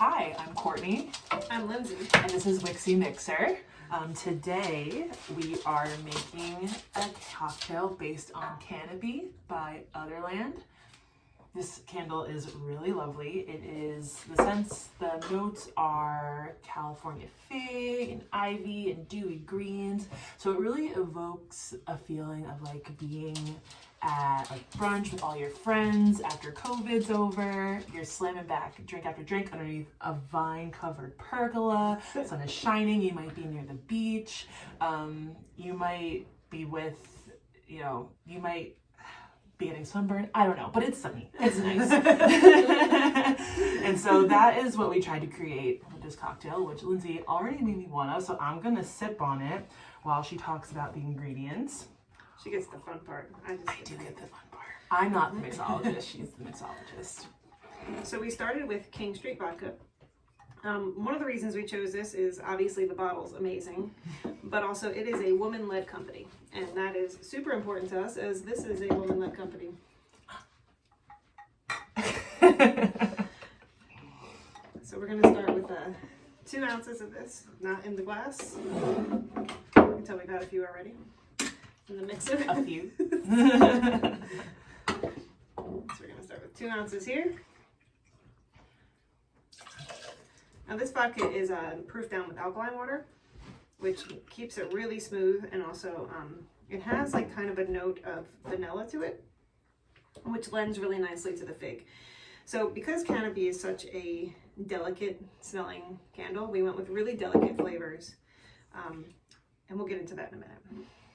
Hi, I'm Courtney. I'm Lindsay. And this is Wixie Mixer. Today we are making a cocktail based on Canopy by Otherland. This candle is really lovely. It is, the notes are California fig and ivy and dewy greens. So it really evokes a feeling of like being at like brunch with all your friends after COVID's over. You're slamming back drink after drink underneath a vine-covered pergola. Sun is shining. You might be near the beach. You might be with, you might be getting sunburned. I don't know, but it's sunny. It's nice. And so that is what we tried to create with this cocktail, which Lindsay already made me one of. So I'm going to sip on it while she talks about the ingredients. She gets the fun part. I do get the fun part. I'm not the mixologist. She's the mixologist. So we started with King Street vodka. One of the reasons we chose this is obviously the bottle's amazing, but also it is a woman-led company, and that is super important to us as this is a woman-led company. So we're going to start with 2 ounces of this, not in the glass. Until we got a few already in the mixer. A few. So we're going to start with 2 ounces here. Now this vodka is proof down with alkaline water, which keeps it really smooth, and also it has like kind of a note of vanilla to it, which lends really nicely to the fig. So because Canopy is such a delicate smelling candle, we went with really delicate flavors, and we'll get into that in a minute.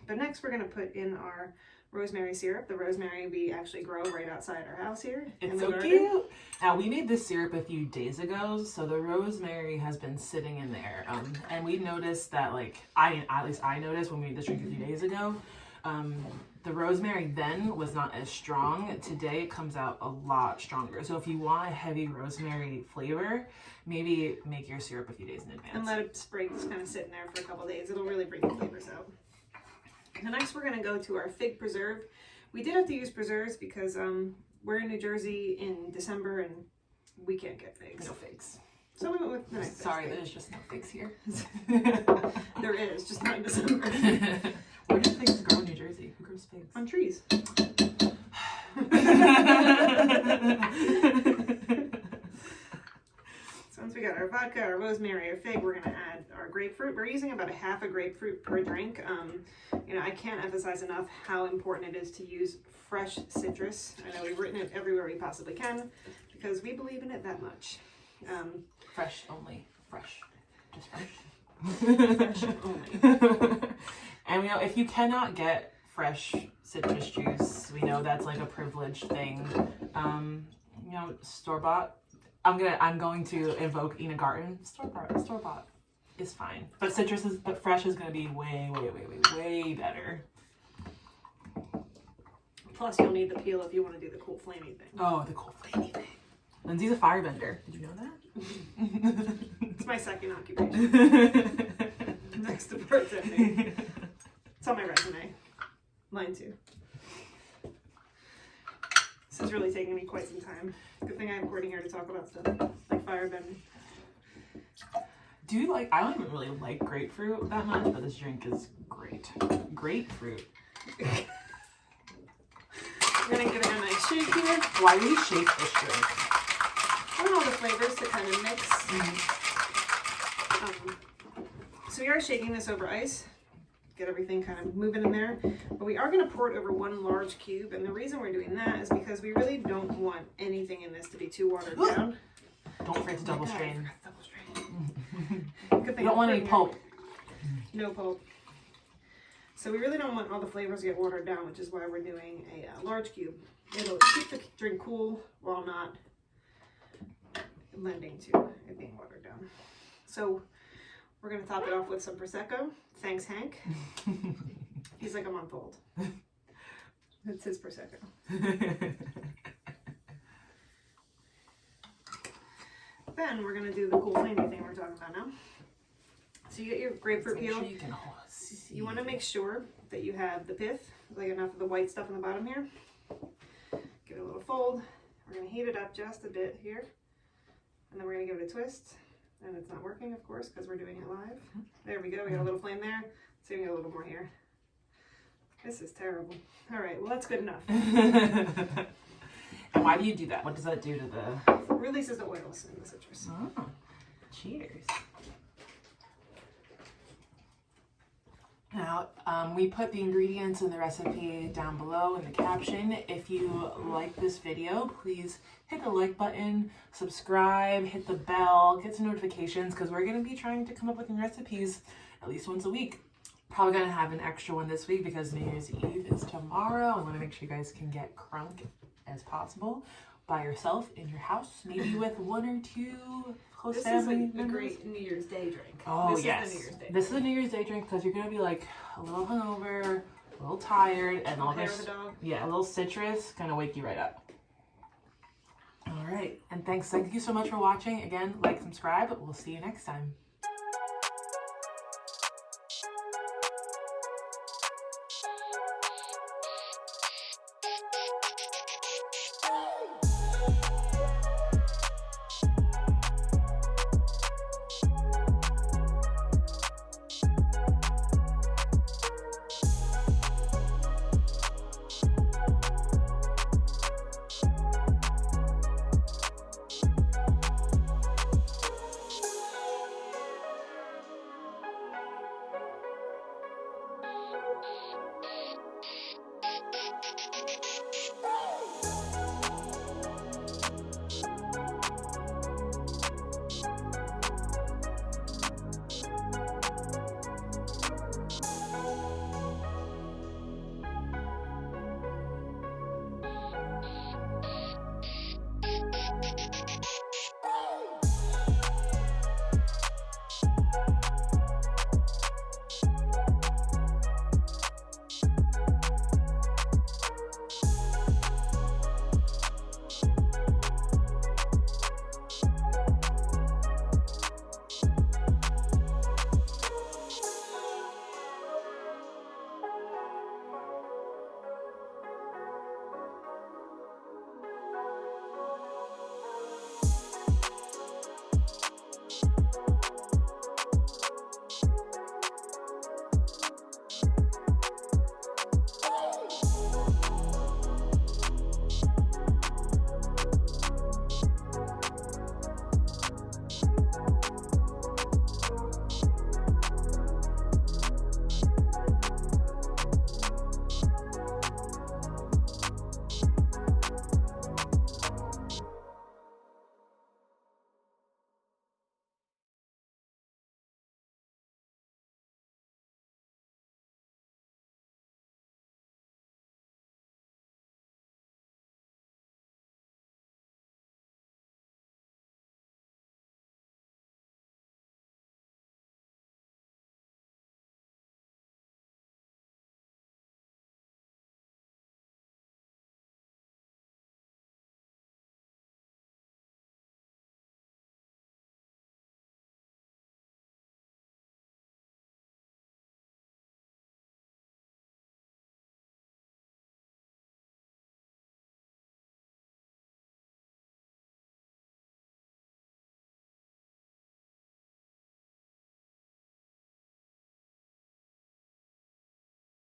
But next we're going to put in our rosemary syrup. The rosemary we actually grow right outside our house here. It's so cute. Now we made this syrup a few days ago, so the rosemary has been sitting in there. And we noticed that, like, at least I noticed when we made this drink a few days ago, the rosemary then was not as strong. Today it comes out a lot stronger. So if you want a heavy rosemary flavor, maybe make your syrup a few days in advance. And let it spray just kind of sit in there for a couple days. It'll really bring the flavors out. And next we're going to go to our fig preserve. We did have to use preserves because we're in New Jersey in December and we can't get figs. No figs. So we went with the next Sorry, there's just no figs here. There is, just not in December. Where do figs grow in New Jersey? Who grows figs? On trees. So once we got our vodka, our rosemary, our fig, we're going to add our grapefruit. We're using about 1/2 grapefruit per drink. I can't emphasize enough how important it is to use fresh citrus. I know we've written it everywhere we possibly can because we believe in it that much. Fresh only. Fresh. Just fresh. Fresh only. And if you cannot get fresh citrus juice, we know that's like a privileged thing. Store-bought. I'm going to invoke Ina Garten. Store-bought is fine. But fresh is going to be way better. Plus, you'll need the peel if you want to do the cool flamey thing. Oh, the cool flamey thing. Lindsay's a firebender. Did you know that? It's my second occupation. Next to bartending. It's on my resume. Mine too. This is really taking me quite some time. Good thing I have Courtney here to talk about stuff like Firebend. I don't even really like grapefruit that much, but this drink is great. Grapefruit. We're gonna give it a nice shake here. Why do we shake this drink? I want all the flavors to kind of mix. So we are shaking this over ice. Get everything kind of moving in there. But we are going to pour it over 1 large cube. And the reason we're doing that is because we really don't want anything in this to be too watered down. Don't forget to double strain. Good thing You don't want any pulp. No pulp. So we really don't want all the flavors to get watered down, which is why we're doing a large cube. It'll keep the drink cool while not lending to it being watered down. So we're going to top it off with some Prosecco. Thanks, Hank. He's like a month old. It's his Prosecco. Then we're going to do the cool flamey thing we're talking about now. So you get your grapefruit peel. You want to make sure that you have the pith, like enough of the white stuff on the bottom here. Give it a little fold. We're going to heat it up just a bit here. And then we're gonna give it a twist. And it's not working, of course, because we're doing it live. There we go, we got a little flame there. So we got a little more here. This is terrible. All right, well, that's good enough. And why do you do that? What does that do to the... It releases the oils in the citrus. Oh, cheers. Now, we put the ingredients in the recipe down below in the caption. If you like this video, please hit the like button, subscribe, hit the bell, get some notifications, because we're going to be trying to come up with new recipes at least once a week. Probably going to have an extra one this week because New Year's Eve is tomorrow. I want to make sure you guys can get crunk as possible by yourself in your house, maybe with one or two close family members. This is a great New Year's Day drink. Oh, this yes. Is the New Year's Day. This is a New Year's Day drink because you're going to be like a little hungover, a little tired, and all Hair this. of the dog. Yeah, a little citrus kind of wake you right up. All right. And thank you so much for watching. Again, like, subscribe. We'll see you next time.